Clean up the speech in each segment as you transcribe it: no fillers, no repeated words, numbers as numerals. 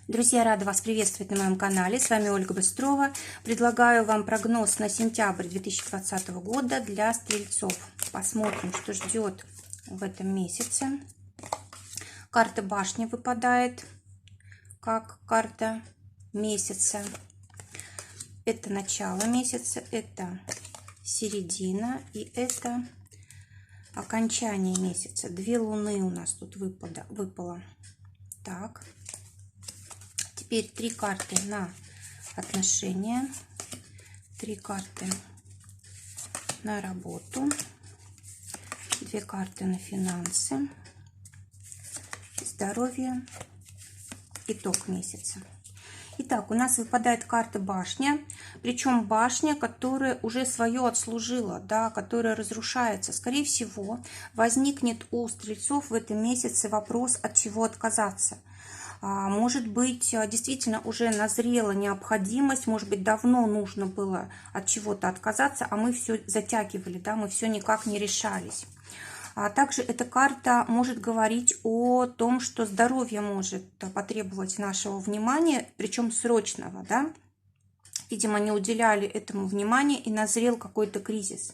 Друзья, рада вас приветствовать на моем канале. С вами Ольга Быстрова. Предлагаю вам прогноз на сентябрь 2020 года для стрельцов. Посмотрим, что ждет в этом месяце. Карта башни выпадает как карта месяца. Это начало месяца, это середина и это окончание месяца. Две луны у нас тут выпало. Так. Теперь три карты на отношения, три карты на работу, две карты на финансы, здоровье, итог месяца. Итак, у нас выпадает карта башня, причем башня, которая уже свое отслужила, да, которая разрушается. Скорее всего, возникнет у стрельцов в этом месяце вопрос, от чего отказаться. Может быть, действительно уже назрела необходимость, может быть, давно нужно было от чего-то отказаться, а мы все затягивали, да, мы все никак не решались. Также эта карта может говорить о том, что здоровье может потребовать нашего внимания, причем срочного, да. Видимо, не уделяли этому внимания и назрел какой-то кризис.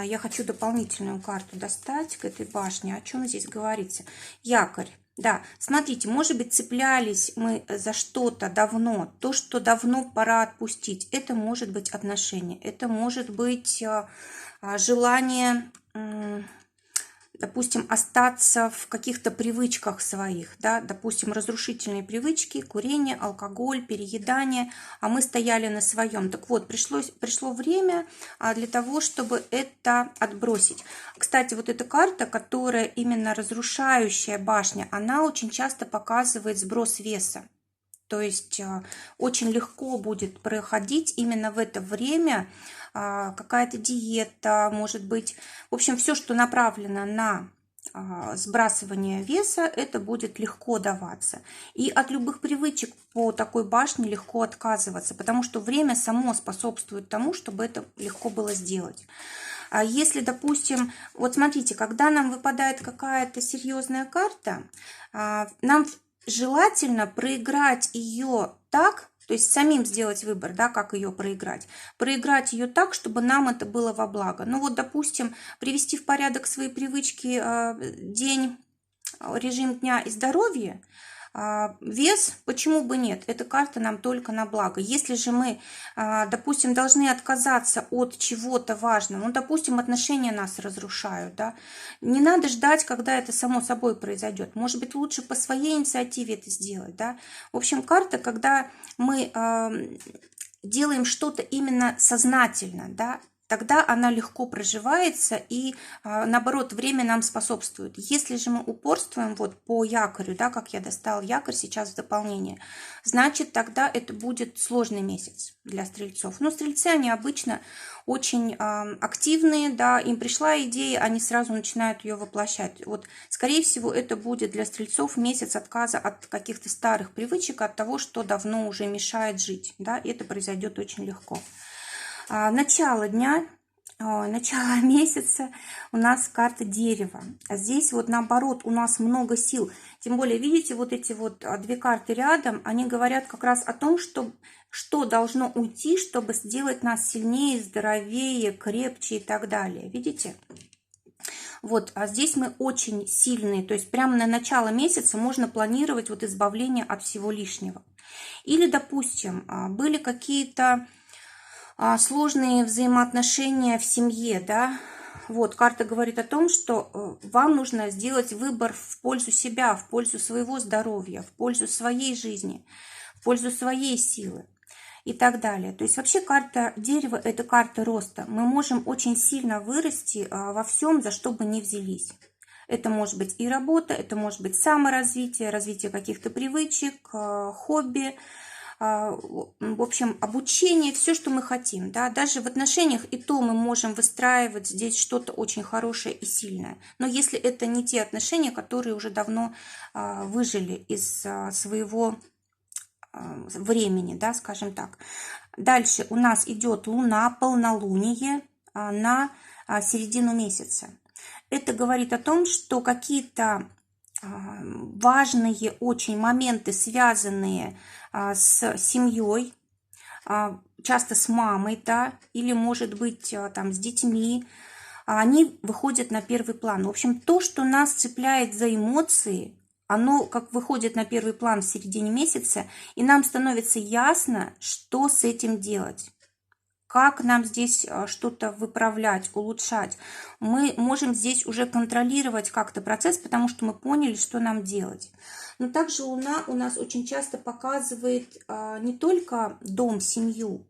Я хочу дополнительную карту достать к этой башне. О чем здесь говорится? Якорь. Да, смотрите, может быть, цеплялись мы за что-то давно, то, что давно пора отпустить. Это может быть отношения, это может быть желание, допустим, остаться в каких-то привычках своих, да, допустим, разрушительные привычки, курение, алкоголь, переедание, а мы стояли на своем. Так вот, пришло время для того, чтобы это отбросить. Кстати, вот эта карта, которая именно разрушающая башня, она очень часто показывает сброс веса. То есть очень легко будет проходить именно в это время какая-то диета, может быть, в общем, все, что направлено на сбрасывание веса, это будет легко даваться. И от любых привычек по такой башне легко отказываться, потому что время само способствует тому, чтобы это легко было сделать. А если, допустим, вот смотрите, когда нам выпадает какая-то серьезная карта, нам желательно проиграть ее так, то есть самим сделать выбор, да, как ее проиграть. Проиграть ее так, чтобы нам это было во благо. Ну вот, допустим, привести в порядок свои привычки, день, режим дня и здоровье, вес, почему бы нет? Эта карта нам только на благо. Если же мы, допустим, должны отказаться от чего-то важного, ну, допустим, отношения нас разрушают, да, не надо ждать, когда это само собой произойдет. Может быть, лучше по своей инициативе это сделать, да. В общем, карта, когда мы делаем что-то именно сознательно, да, тогда она легко проживается и, наоборот, время нам способствует. Если же мы упорствуем вот по якорю, да, как я достала якорь сейчас в дополнение, значит, тогда это будет сложный месяц для стрельцов. Но стрельцы, они обычно очень активные, да, им пришла идея, они сразу начинают ее воплощать. Вот, скорее всего, это будет для стрельцов месяц отказа от каких-то старых привычек, от того, что давно уже мешает жить, да, и это произойдет очень легко. Начало дня, начало месяца у нас карта дерева. А здесь вот наоборот у нас много сил. Тем более, видите, вот эти вот две карты рядом, они говорят как раз о том, что должно уйти, чтобы сделать нас сильнее, здоровее, крепче и так далее. Видите? Вот, а здесь мы очень сильные. То есть прямо на начало месяца можно планировать вот избавление от всего лишнего. Или, допустим, были какие-то сложные взаимоотношения в семье, да, вот, карта говорит о том, что вам нужно сделать выбор в пользу себя, в пользу своего здоровья, в пользу своей жизни, в пользу своей силы и так далее. То есть вообще карта дерева – это карта роста. Мы можем очень сильно вырасти во всем, за что бы ни взялись. Это может быть и работа, это может быть саморазвитие, развитие каких-то привычек, хобби, в общем, обучение, все, что мы хотим, да, даже в отношениях и то мы можем выстраивать здесь что-то очень хорошее и сильное. Но если это не те отношения, которые уже давно выжили из своего времени, да, скажем так. Дальше у нас идет Луна, полнолуние на середину месяца. Это говорит о том, что какие-то важные очень моменты, связанные с семьей, часто с мамой, да, или, может быть, там, с детьми, они выходят на первый план. В общем, то, что нас цепляет за эмоции, оно как выходит на первый план в середине месяца, и нам становится ясно, что с этим делать. Как нам здесь что-то выправлять, улучшать. Мы можем здесь уже контролировать как-то процесс, потому что мы поняли, что нам делать. Но также Луна у нас очень часто показывает не только дом, семью,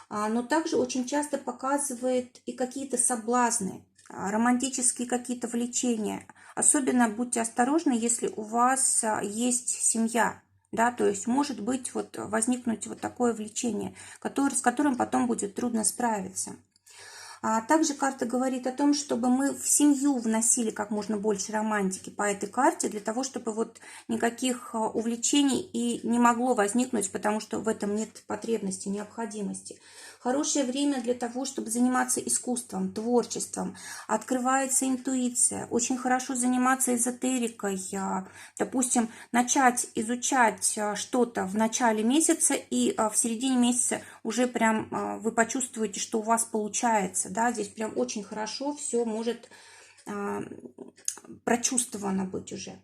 но также очень часто показывает и какие-то соблазны, романтические какие-то влечения. Особенно будьте осторожны, если у вас есть семья. Да, то есть может быть вот возникнуть вот такое влечение, с которым потом будет трудно справиться. А также карта говорит о том, чтобы мы в семью вносили как можно больше романтики по этой карте, для того, чтобы вот никаких увлечений и не могло возникнуть, потому что в этом нет потребности, необходимости. Хорошее время для того, чтобы заниматься искусством, творчеством, открывается интуиция. Очень хорошо заниматься эзотерикой, допустим, начать изучать что-то в начале месяца, и в середине месяца уже прям вы почувствуете, что у вас получается. Да? Здесь прям очень хорошо все может прочувствовано быть уже.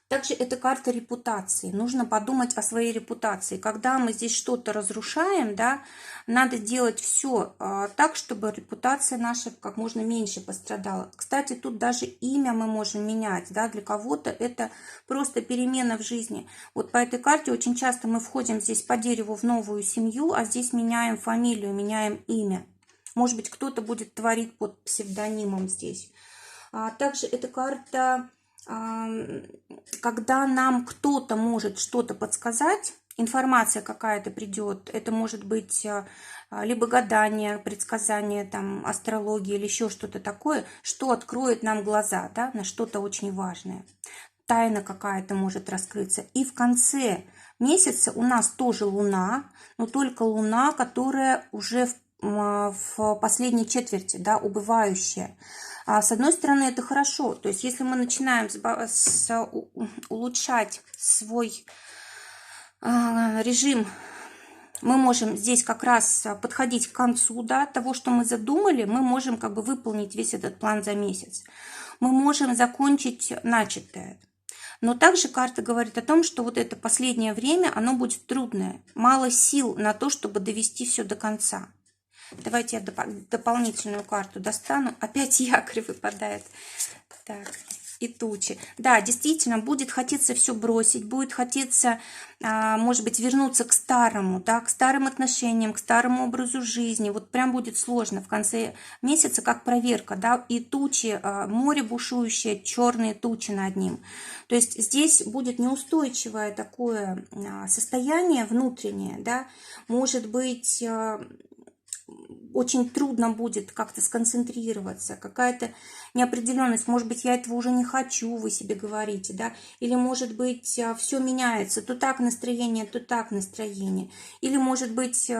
Также это карта репутации. Нужно подумать о своей репутации. Когда мы здесь что-то разрушаем, да, надо делать все так, чтобы репутация наша как можно меньше пострадала. Кстати, тут даже имя мы можем менять. Да, для кого-то это просто перемена в жизни. Вот по этой карте очень часто мы входим здесь по дереву в новую семью, а здесь меняем фамилию, меняем имя. Может быть, кто-то будет творить под псевдонимом здесь. Также эта карта, когда нам кто-то может что-то подсказать, информация какая-то придет, это может быть либо гадание, предсказание, там, астрология или еще что-то такое, что откроет нам глаза, да, на что-то очень важное. Тайна какая-то может раскрыться. И в конце месяца у нас тоже Луна, но только Луна, которая уже в последней четверти, да, убывающая. С одной стороны, это хорошо. То есть, если мы начинаем улучшать свой режим, мы можем здесь как раз подходить к концу, да, того, что мы задумали, мы можем как бы выполнить весь этот план за месяц. Мы можем закончить начатое. Но также карта говорит о том, что вот это последнее время, оно будет трудное. Мало сил на то, чтобы довести все до конца. Давайте я дополнительную карту достану. Опять якорь выпадает. Так, и тучи. Да, действительно, будет хотеться все бросить, будет хотеться, может быть, вернуться к старому, да, к старым отношениям, к старому образу жизни. Вот прям будет сложно в конце месяца, как проверка, да, и тучи, море бушующее, черные тучи над ним. То есть здесь будет неустойчивое такое состояние внутреннее, да, может быть, очень трудно будет как-то сконцентрироваться, какая-то неопределенность, может быть, я этого уже не хочу, вы себе говорите, да, или, может быть, все меняется, то так настроение, то так настроение, или, может быть,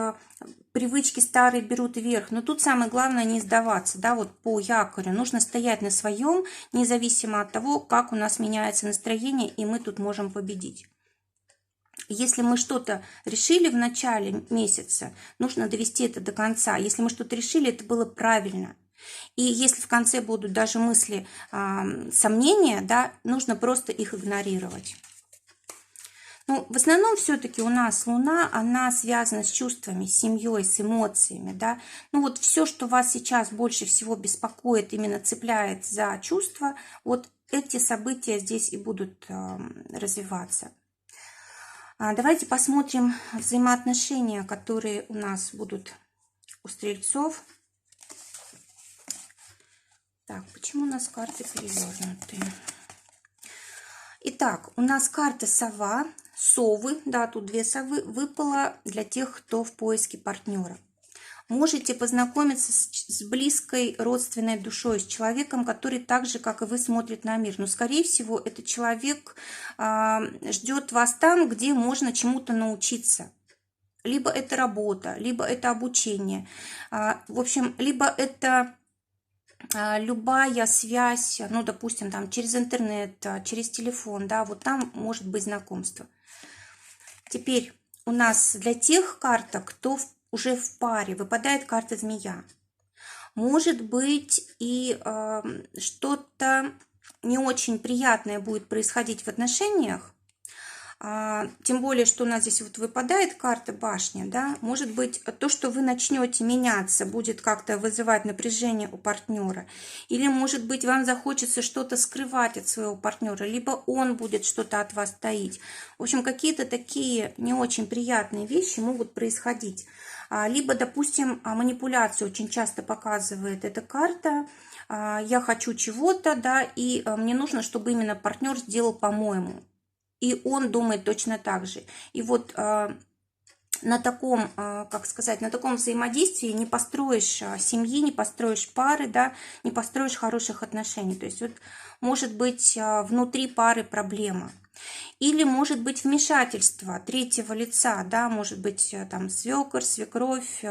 привычки старые берут вверх, но тут самое главное не сдаваться, да, вот по якорю, нужно стоять на своем, независимо от того, как у нас меняется настроение, и мы тут можем победить. Если мы что-то решили в начале месяца, нужно довести это до конца. Если мы что-то решили, это было правильно. И если в конце будут даже мысли, сомнения, да, нужно просто их игнорировать. Ну, в основном все-таки у нас Луна, она связана с чувствами, с семьей, с эмоциями, да. Ну вот все, что вас сейчас больше всего беспокоит, именно цепляет за чувства, вот эти события здесь и будут развиваться. Давайте посмотрим взаимоотношения, которые у нас будут у стрельцов. Так, почему у нас карты перевернуты? Итак, у нас карта сова, совы, да, тут две совы, выпала для тех, кто в поиске партнера. Можете познакомиться с близкой родственной душой, с человеком, который так же, как и вы, смотрит на мир. Но, скорее всего, этот человек ждет вас там, где можно чему-то научиться. Либо это работа, либо это обучение. В общем, либо это любая связь, ну, допустим, там через интернет, через телефон, да, вот там может быть знакомство. Теперь у нас для тех карток, кто уже в паре, выпадает карта змея. Может быть и что-то не очень приятное будет происходить в отношениях. Тем более, что у нас здесь вот выпадает карта башня, да, может быть, то, что вы начнете меняться, будет как-то вызывать напряжение у партнера, или, может быть, вам захочется что-то скрывать от своего партнера, либо он будет что-то от вас таить. В общем, какие-то такие не очень приятные вещи могут происходить. Либо, допустим, манипуляцию очень часто показывает эта карта. Я хочу чего-то, да, и мне нужно, чтобы именно партнер сделал по-моему. И он думает точно так же. И вот на таком, как сказать, на таком взаимодействии не построишь семьи, не построишь пары, да, не построишь хороших отношений. То есть вот может быть внутри пары проблема. Или может быть вмешательство третьего лица, да, может быть там свекор, свекровь,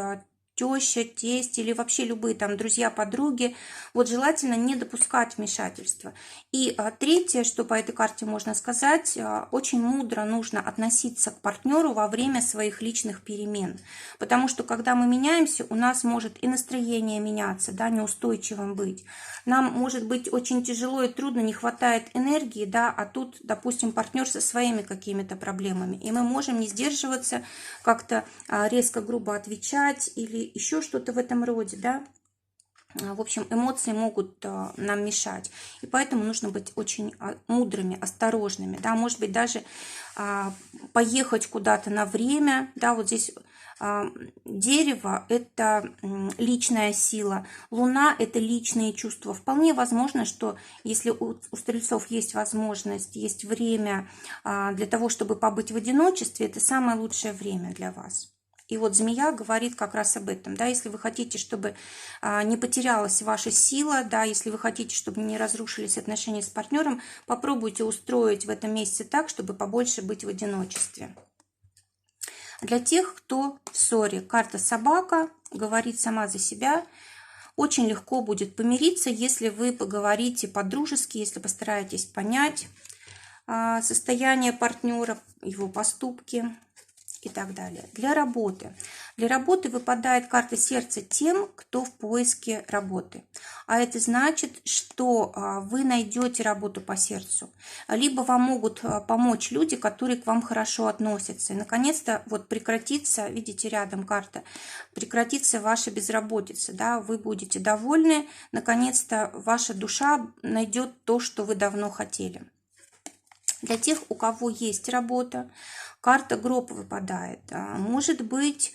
теща, тесть или вообще любые там друзья, подруги. Вот желательно не допускать вмешательства. И третье, что по этой карте можно сказать, очень мудро нужно относиться к партнеру во время своих личных перемен. Потому что когда мы меняемся, у нас может и настроение меняться, да, неустойчивым быть. Нам может быть очень тяжело и трудно, не хватает энергии, да, а тут, допустим, партнер со своими какими-то проблемами. И мы можем не сдерживаться, как-то резко, грубо отвечать или еще что-то в этом роде, да. В общем, эмоции могут нам мешать. И поэтому нужно быть очень мудрыми, осторожными. Да? Может быть, даже поехать куда-то на время. Да? Вот здесь дерево – это личная сила. Луна – это личные чувства. Вполне возможно, что если у стрельцов есть возможность, есть время для того, чтобы побыть в одиночестве, это самое лучшее время для вас. И вот змея говорит как раз об этом, да, если вы хотите, чтобы не потерялась ваша сила, да, если вы хотите, чтобы не разрушились отношения с партнером, попробуйте устроить в этом месяце так, чтобы побольше быть в одиночестве. Для тех, кто в ссоре, карта собака говорит сама за себя. Очень легко будет помириться, если вы поговорите по-дружески, если постараетесь понять состояние партнера, его поступки и так далее. Для работы. Для работы выпадает карта сердца тем, кто в поиске работы. А это значит, что вы найдете работу по сердцу. Либо вам могут помочь люди, которые к вам хорошо относятся. И, наконец-то, вот прекратится, видите, рядом карта, прекратится ваша безработица. Да? Вы будете довольны. Наконец-то ваша душа найдет то, что вы давно хотели. Для тех, у кого есть работа, карта гроб выпадает. Может быть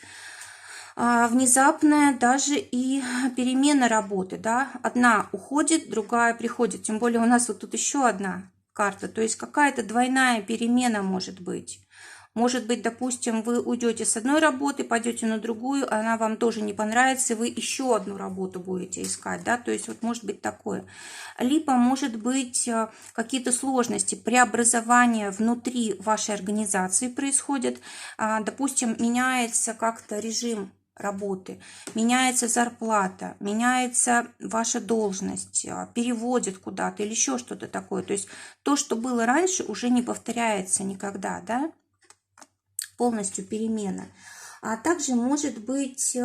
внезапная даже и перемена работы. Да? Одна уходит, другая приходит. Тем более у нас вот тут еще одна карта. То есть какая-то двойная перемена может быть. Может быть, допустим, вы уйдете с одной работы, пойдете на другую, она вам тоже не понравится, и вы еще одну работу будете искать, да, то есть вот может быть такое. Либо может быть какие-то сложности, преобразования внутри вашей организации происходят, допустим, меняется как-то режим работы, меняется зарплата, меняется ваша должность, переводят куда-то или еще что-то такое. То есть то, что было раньше, уже не повторяется никогда, да? Полностью перемена. А также может быть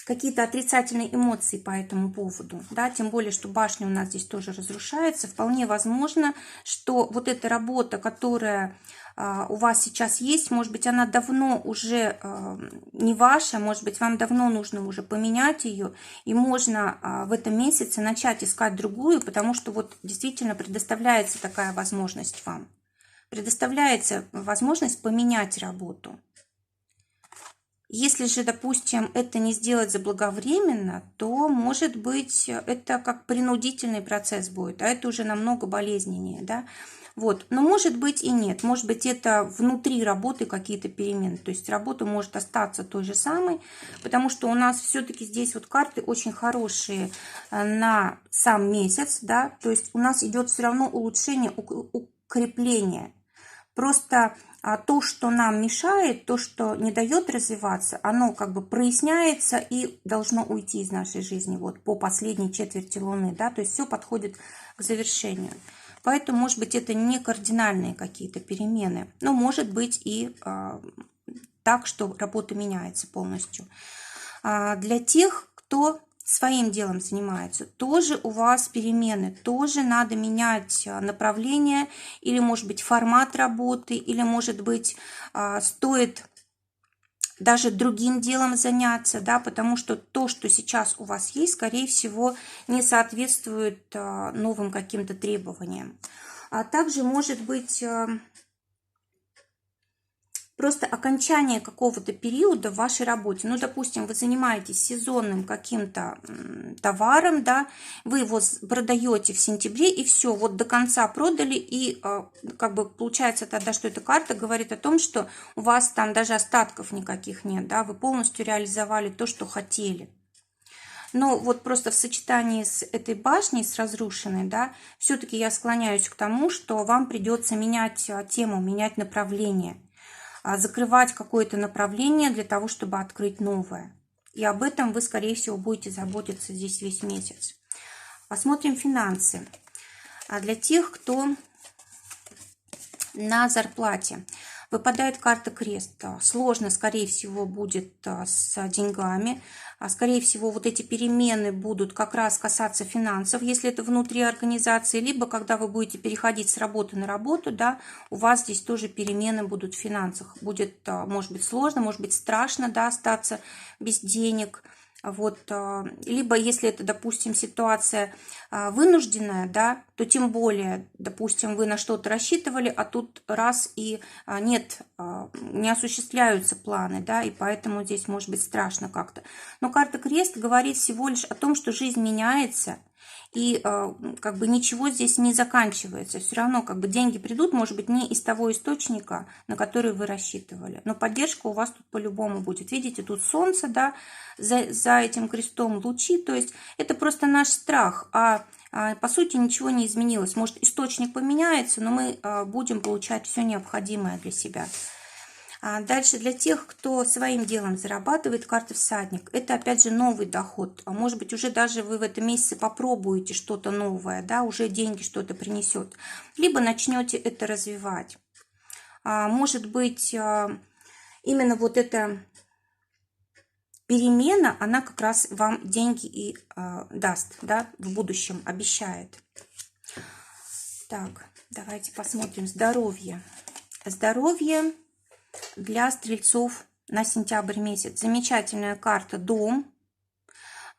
какие-то отрицательные эмоции по этому поводу, да, тем более, что башня у нас здесь тоже разрушается. Вполне возможно, что вот эта работа, которая у вас сейчас есть, может быть, она давно уже не ваша, может быть, вам давно нужно уже поменять ее, и можно в этом месяце начать искать другую, потому что вот действительно предоставляется такая возможность вам. Предоставляется возможность поменять работу. Если же, допустим, это не сделать заблаговременно, то, может быть, это как принудительный процесс будет, а это уже намного болезненнее, да? Вот. Но может быть и нет. Может быть, это внутри работы какие-то перемены. То есть работа может остаться той же самой, потому что у нас все-таки здесь вот карты очень хорошие на сам месяц, да? То есть у нас идет все равно улучшение, укрепление. Просто то, что нам мешает, то, что не дает развиваться, оно как бы проясняется и должно уйти из нашей жизни вот по последней четверти Луны, да, то есть все подходит к завершению. Поэтому, может быть, это не кардинальные какие-то перемены, но может быть и так, что работа меняется полностью. Для тех, кто своим делом занимается, тоже у вас перемены, тоже надо менять направление или, может быть, формат работы, или, может быть, стоит даже другим делом заняться, да, потому что то, что сейчас у вас есть, скорее всего, не соответствует новым каким-то требованиям. А также может быть просто окончание какого-то периода в вашей работе. Ну, допустим, вы занимаетесь сезонным каким-то товаром, да, вы его продаете в сентябре, и все, вот до конца продали, и как бы получается тогда, что эта карта говорит о том, что у вас там даже остатков никаких нет, да, вы полностью реализовали то, что хотели. Но вот просто в сочетании с этой башней, с разрушенной, да, все-таки я склоняюсь к тому, что вам придется менять тему, менять направление, закрывать какое-то направление для того, чтобы открыть новое. И об этом вы, скорее всего, будете заботиться здесь весь месяц. Посмотрим финансы. Для тех, кто на зарплате, выпадает карта крест. Сложно, скорее всего, будет с деньгами. Скорее всего, вот эти перемены будут как раз касаться финансов, если это внутри организации, либо когда вы будете переходить с работы на работу, да, у вас здесь тоже перемены будут в финансах. Будет, может быть, сложно, может быть, страшно, да, остаться без денег. Вот, либо если это, допустим, ситуация вынужденная, да, то тем более, допустим, вы на что-то рассчитывали, а тут раз и нет, не осуществляются планы, да, и поэтому здесь может быть страшно как-то. Но карта крест говорит всего лишь о том, что жизнь меняется, и как бы ничего здесь не заканчивается. Все равно как бы деньги придут, может быть, не из того источника, на который вы рассчитывали. Но поддержка у вас тут по-любому будет. Видите, тут солнце, да, за этим крестом лучи. То есть это просто наш страх. По сути ничего не изменилось. Может, источник поменяется, но мы будем получать все необходимое для себя. Дальше для тех, кто своим делом зарабатывает, карта всадник. Это опять же новый доход. Может быть, уже даже вы в этом месяце попробуете что-то новое, да, уже деньги что-то принесет. Либо начнете это развивать. Может быть, именно вот эта перемена, она как раз вам деньги и даст, да, в будущем, обещает. Так, давайте посмотрим здоровье. Здоровье для стрельцов на сентябрь месяц. Замечательная карта дом,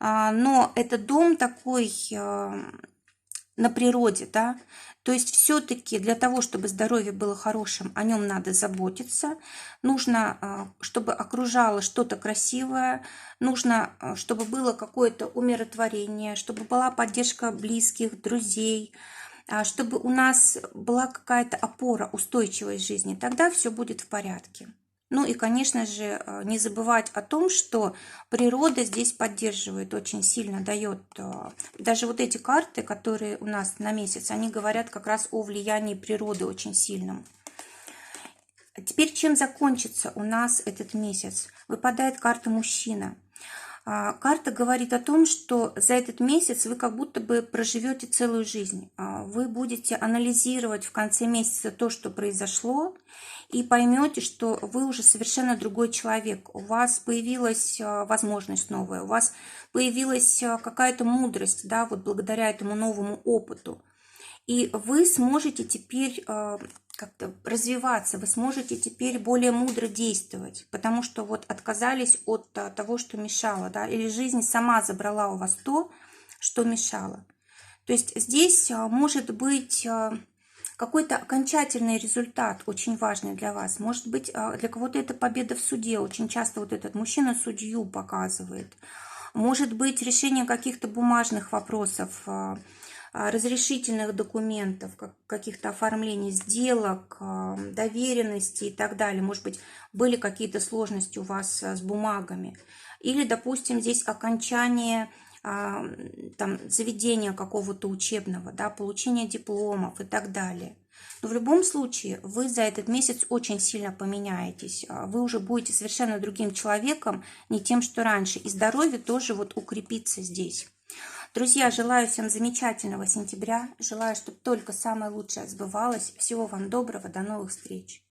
но это дом такой на природе, да, то есть все-таки для того, чтобы здоровье было хорошим, о нем надо заботиться, нужно, чтобы окружало что-то красивое, нужно, чтобы было какое-то умиротворение, чтобы была поддержка близких, друзей, чтобы у нас была какая-то опора, устойчивость жизни, тогда все будет в порядке. Ну и, конечно же, не забывать о том, что природа здесь поддерживает очень сильно, дает. Даже вот эти карты, которые у нас на месяц, они говорят как раз о влиянии природы очень сильном. Теперь чем закончится у нас этот месяц? Выпадает карта мужчина. Карта говорит о том, что за этот месяц вы как будто бы проживете целую жизнь. Вы будете анализировать в конце месяца то, что произошло, и поймете, что вы уже совершенно другой человек. У вас появилась возможность новая, у вас появилась какая-то мудрость, да, вот благодаря этому новому опыту. И вы сможете теперь как-то развиваться, вы сможете теперь более мудро действовать, потому что вот отказались от того, что мешало, да, или жизнь сама забрала у вас то, что мешало. То есть здесь может быть какой-то окончательный результат, очень важный для вас. Может быть, для кого-то это победа в суде, очень часто вот этот мужчина судью показывает. Может быть, решение каких-то бумажных вопросов, разрешительных документов, каких-то оформлений сделок, доверенности и так далее. Может быть, были какие-то сложности у вас с бумагами. Или, допустим, здесь окончание там, заведения какого-то учебного, да, получение дипломов и так далее. Но в любом случае вы за этот месяц очень сильно поменяетесь. Вы уже будете совершенно другим человеком, не тем, что раньше. И здоровье тоже вот укрепится здесь. Друзья, желаю всем замечательного сентября. Желаю, чтобы только самое лучшее сбывалось. Всего вам доброго. До новых встреч.